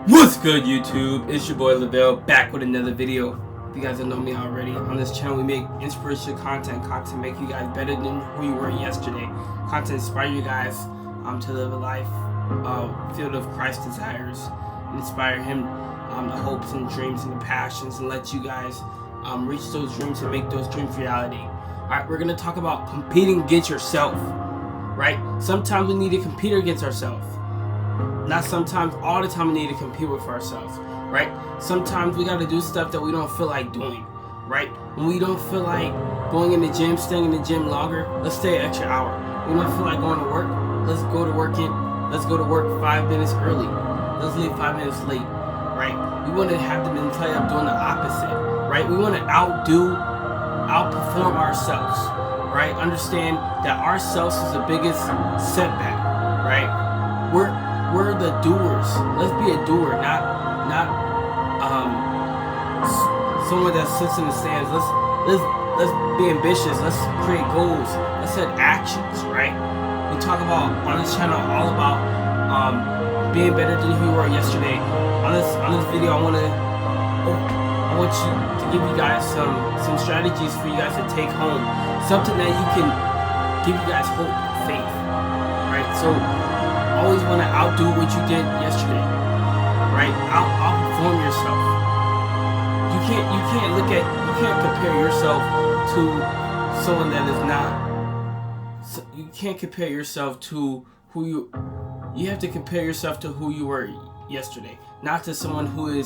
What's good, YouTube? It's your boy Lavelle back with another video. If you guys don't know me already, on this channel we make inspirational content make you guys better than who you were yesterday. Content inspire you guys to live a life filled of Christ's desires, and inspire him the hopes and dreams and the passions, and let you guys reach those dreams and make those dreams reality. Alright, we're gonna talk about competing against yourself. Right? Sometimes we need to compete against ourselves. Not sometimes, all the time we need to compete with ourselves, right? Sometimes we got to do stuff that we don't feel like doing, right? When we don't feel like going in the gym, staying in the gym longer, let's stay an extra hour. We don't feel like going to work, let's go to work 5 minutes early. Let's leave 5 minutes late, right? We want to have the mentality of doing the opposite, right? We want to outperform ourselves, right? Understand that ourselves is the biggest setback, right? We're the doers. Let's be a doer, not someone that sits in the stands. Let's be ambitious. Let's create goals. Let's set actions, right? We talk about on this channel all about being better than who you were yesterday. On this video, I want you to give you guys some strategies for you guys to take home, something that you can give you guys hope and faith, right? So always want to outdo what you did yesterday, right? Outperform yourself. You can't compare yourself to someone that is not. You can't compare yourself to who you have to compare yourself to who you were yesterday, not to someone who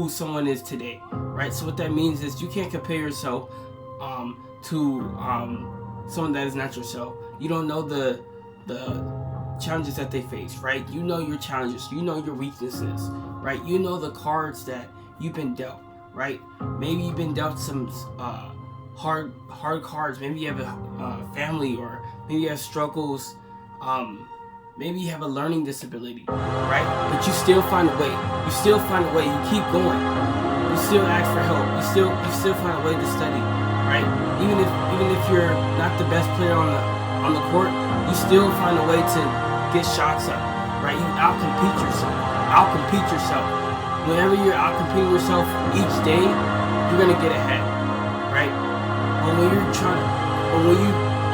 someone is today, right? So what that means is you can't compare yourself to someone that is not yourself. You don't know the challenges that they face, right? You know your challenges, you know your weaknesses, right? You know the cards that you've been dealt, right? Maybe you've been dealt some hard cards. Maybe you have a family, or maybe you have struggles. Maybe you have a learning disability, right? But you still find a way. You still find a way. You keep going. You still ask for help. You still find a way to study, right? Even if you're not the best player on the court, you still find a way to get shots up, right? You outcompete yourself. Whenever you're outcompeting yourself each day, you're gonna get ahead, right? But when you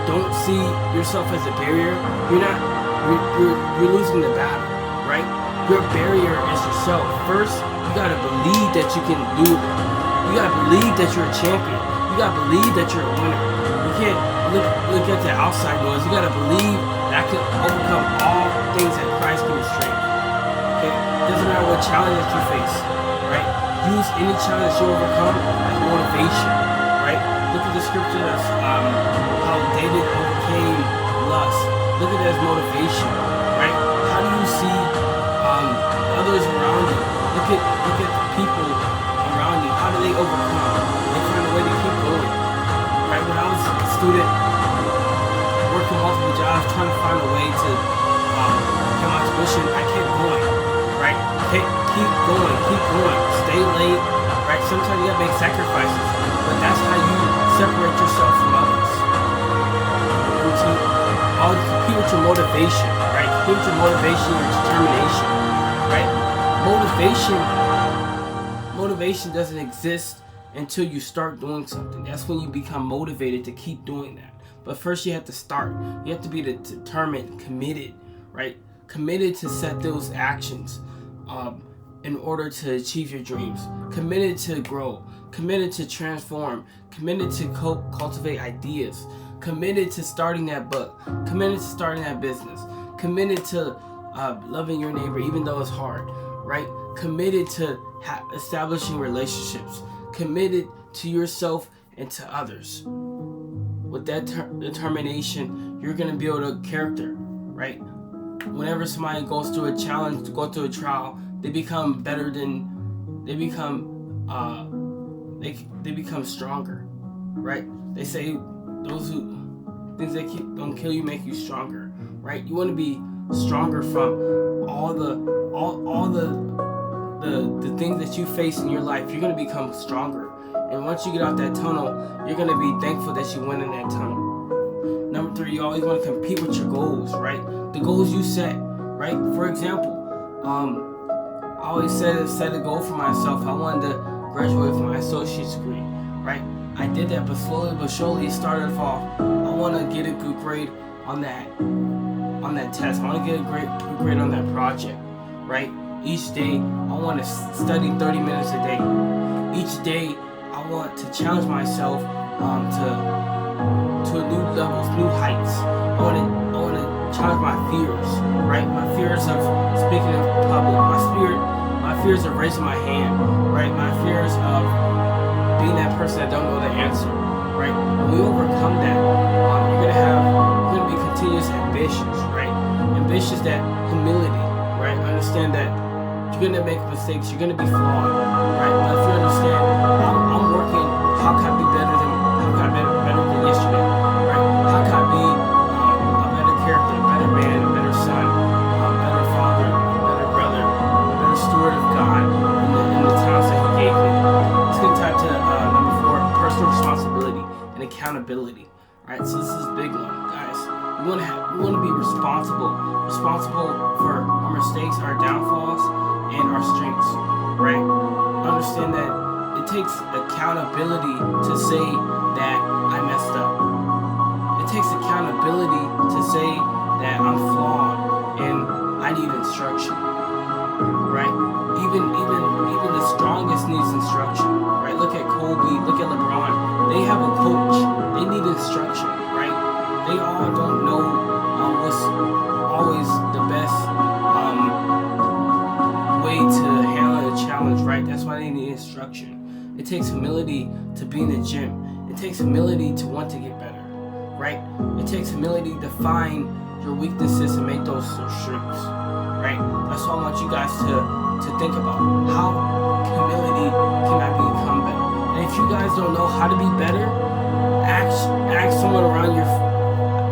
don't see yourself as a barrier, you're losing the battle, right? Your barrier is yourself. First, you gotta believe that you can do it. You gotta believe that you're a champion. You gotta believe that you're a winner. You can't look at the outside noise. You gotta believe that I can overcome all things that Christ can strength. Okay? Doesn't matter what challenge that you face, right? Use any challenge that you overcome as motivation, right? Look at the scripture that's how David overcame lust. Look at it as motivation, right? How do you see others around you? Look at the people around you. How do they overcome? They find a way to keep going. Right? When I was a student, working multiple jobs, trying to find a way to get my tuition, I kept going. Right? Keep going. Stay late. Right? Sometimes you gotta make sacrifices, but that's how you separate yourself from others. Always compete with your motivation, right? Compete with your motivation, your determination, right? Motivation doesn't exist until you start doing something. That's when you become motivated to keep doing that. But first you have to start. You have to be determined, committed, right? Committed to set those actions in order to achieve your dreams. Committed to grow. Committed to transform. Committed to cultivate ideas. Committed to starting that book, committed to starting that business, committed to loving your neighbor even though it's hard, right? Committed to establishing relationships, committed to yourself and to others. With that determination, you're going to build a character, right? Whenever somebody goes through a challenge, go through a trial, they become stronger, right? They say things that don't kill you make you stronger, right? You want to be stronger from all the things that you face in your life. You're going to become stronger, and once you get out that tunnel, you're going to be thankful that you went in that tunnel. Number 3, you always want to compete with your goals, right? The goals you set, right? For example, I always set a goal for myself. I wanted to graduate with my associate's degree, right? I did that, but slowly but surely it started off. I want to get a good grade on that test. I want to get a good grade on that project, right? Each day, I want to study 30 minutes a day. Each day, I want to challenge myself to new levels, new heights. I want to challenge my fears, right? My fears of speaking in public. My fears of raising my hand, right? My fears of being that person that don't know the answer, right? When we overcome that, you're gonna be continuous ambitious, right? Ambitious, that humility, right? Understand that you're gonna make mistakes, you're gonna be flawed, right? But if you understand, I'm working. How can I be better than yesterday, right? How can I be a better character, a better man, a better son, a better father, a better brother, a better steward of God in the talents that He gave me? Let's get type to number 4, personal responsibility and accountability. All right, so this is a big one, guys. We want to be responsible for our mistakes, our downfalls, and our strengths, right? Understand that it takes accountability to say that I messed up. It takes accountability to say that I'm flawed and I need instruction, right? Even the strongest needs instruction, right? Look at Kobe, look at LeBron. They have a coach. They need instruction, right? They all don't know what's always the best way to handle a challenge, right? That's why they need instruction. It takes humility to be in the gym. It takes humility to want to get better, right? It takes humility to find your weaknesses and make those your strengths, right? That's why I want you guys to think about how humility can I become better. And if you guys don't know how to be better, ask someone around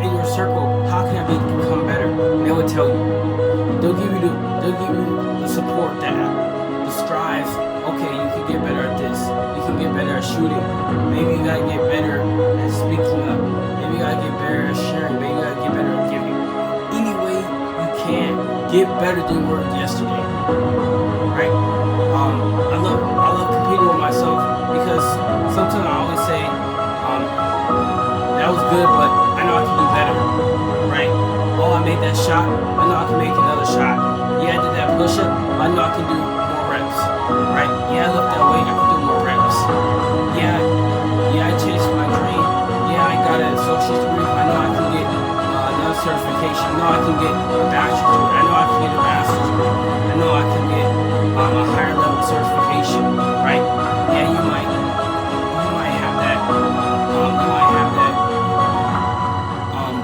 in your circle, how can I become better? And they will tell you. They'll give you the support that describes, okay, you can get better at this. You can get better at shooting. Maybe you gotta get better at speaking up. Maybe you gotta get better at sharing. Maybe you gotta get better at giving. Any way you can, get better than you were yesterday. Right? I love competing with myself because sometimes I always say, that was good, but I know I can do better. Right? Oh, I made that shot. I know I can make another shot. Yeah, I did that push-up. I know I can do more reps. Right? Yeah, I lift that weight. I can do more reps. Yeah, I chased my dream. Yeah, I got an associate's degree. I know I can get another certification. I know I can get a bachelor's degree. I know I can get a master's degree. I know I can get a higher level certification. Right? Yeah, you might have that. You might have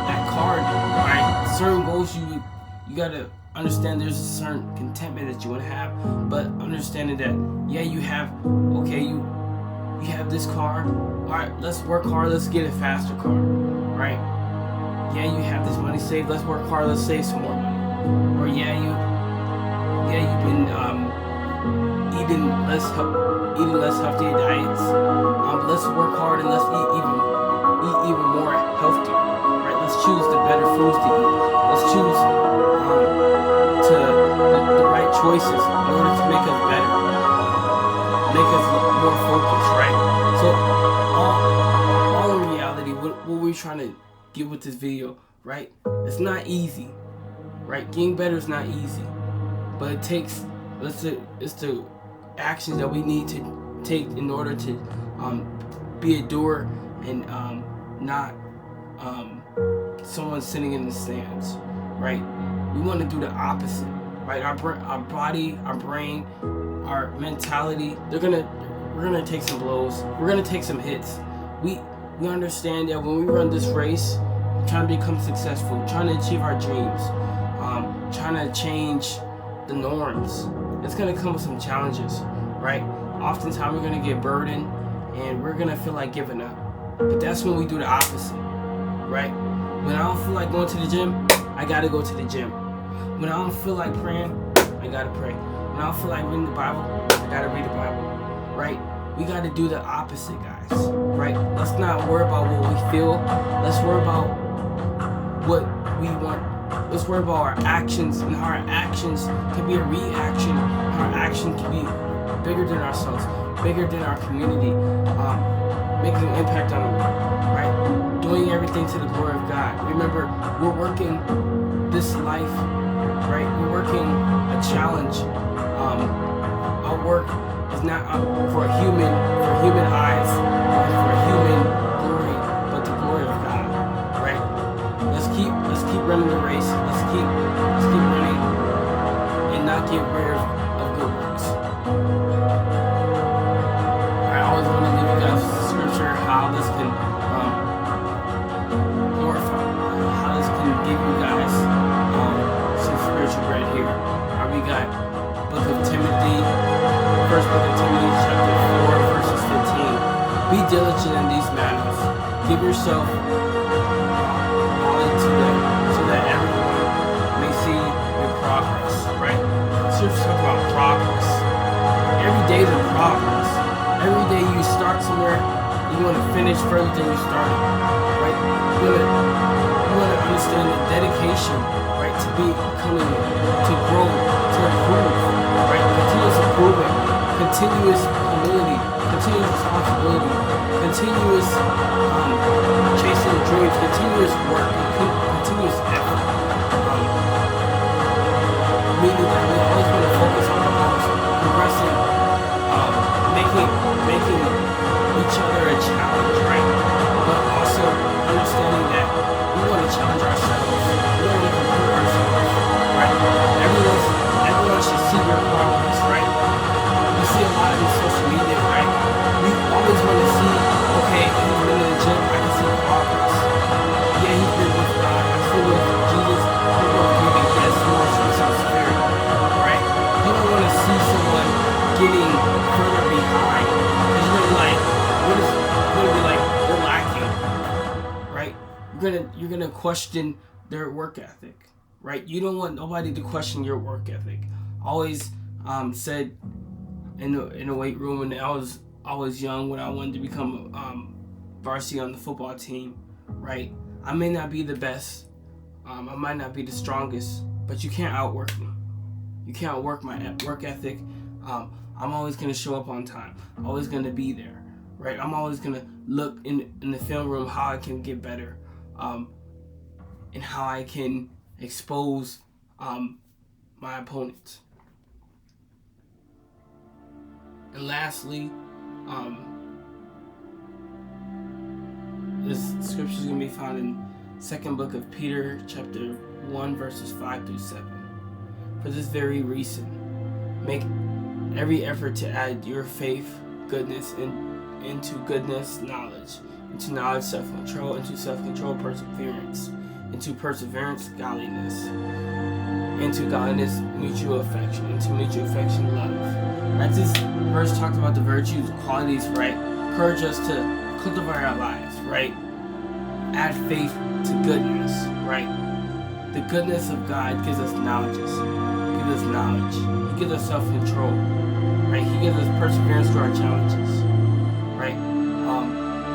that card. Right? Certain goals you gotta understand. There's a certain contentment that you want to have, but understanding that you have you have this car. All right, let's work hard. Let's get a faster car. Right? Yeah, you have this money saved. Let's work hard. Let's save some more money. Or you've been eating less healthy diets. Let's work hard and let's eat even more healthy. Right? Let's choose the better foods to eat. Let's choose the right choices in order to make us better, make us more focused, right? So all in reality, what we're trying to get with this video, right? It's not easy, right? Getting better is not easy, but it takes it's the actions that we need to take in order to be a doer and not someone sitting in the stands, right? We want to do the opposite, right? Our body, our brain, our mentality, we're gonna take some blows. We're gonna take some hits. We understand that when we run this race, trying to become successful, trying to achieve our dreams, trying to change the norms, it's gonna come with some challenges, right? Oftentimes we're gonna get burdened and we're gonna feel like giving up. But that's when we do the opposite, right? When I don't feel like going to the gym, I gotta go to the gym. When I don't feel like praying, I gotta pray. When I don't feel like reading the Bible, I gotta read the Bible, right? We gotta do the opposite, guys, right? Let's not worry about what we feel. Let's worry about what we want Let's worry about our actions, and how our actions can be a reaction. How our action can be bigger than ourselves, bigger than our community, making an impact on the world, right? Doing everything to the glory of God. Remember, we're working this life, right? We're working a challenge. Our work is not for human eyes, or for human glory, but the glory of God, right? Let's keep running the race. Let's keep running and not get rid of good works. I always want to leave you guys with scripture, how this can glorify, how this can give you guys some spiritual bread here. We got Book of Timothy, First Book of Timothy, chapter 4, verses 15. Be diligent in these matters. Give yourself all into them, so that everyone may see your progress, right? Scripture talk about progress. Every day is a progress. Every day you start somewhere, you want to finish further than you started, right? You want to understand the dedication, right, to be becoming, to grow, to improve, right? Continuous improvement, continuous humility, continuous responsibility, continuous chasing dreams, continuous work, continuous effort. Meaning that we always want to focus on the goals, progressing, making each other a challenge, right? But also understanding that we want to challenge ourselves. We don't want to compare ourselves, right? Everyone should see your progress, right? We see a lot in social media, right? We always want to see, okay, he's been in the gym, I can see progress. Yeah, he's been with God, I see with Jesus, he's going to give me yes, more fruits of the Spirit, right? You don't want to see someone getting further behind, because you're gonna be like, they're lacking, right? You're gonna question their work ethic, right? You don't want nobody to question your work ethic. Always said in the weight room when I was young, when I wanted to become varsity on the football team, right? I may not be the best, I might not be the strongest, but you can't outwork me. You can't outwork my work ethic. I'm always going to show up on time. I'm always going to be there, right? I'm always going to look in the film room how I can get better, and how I can expose my opponents. And lastly, this scripture is going to be found in 2nd book of Peter, chapter 1, verses 5 through 7. For this very reason, make every effort to add your faith, goodness, into goodness, knowledge, into knowledge, self-control, into self-control, perseverance, into perseverance, godliness, into godliness, mutual affection, into mutual affection, love. Right? This verse talks about the virtues, qualities, right? Encourage us to cultivate our lives, right? Add faith to goodness, right? The goodness of God gives us knowledge. He gives us self-control, right? He gives us perseverance through our challenges, right?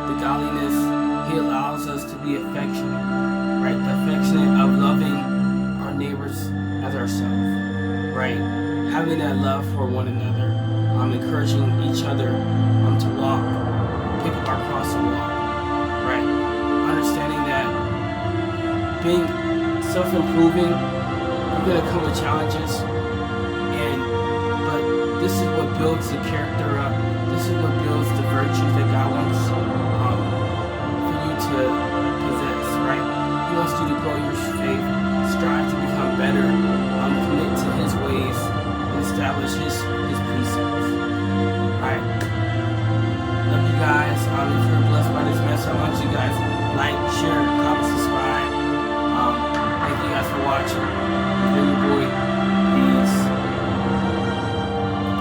The godliness, He allows us to be affectionate, right? The affectionate of loving our neighbors as ourselves, right? Having that love for one another, encouraging each other to walk, pick up our cross and walk, right? Understanding that being self-improving, you're going to come with challenges, but this is what builds the character up. This is what builds the virtues that God wants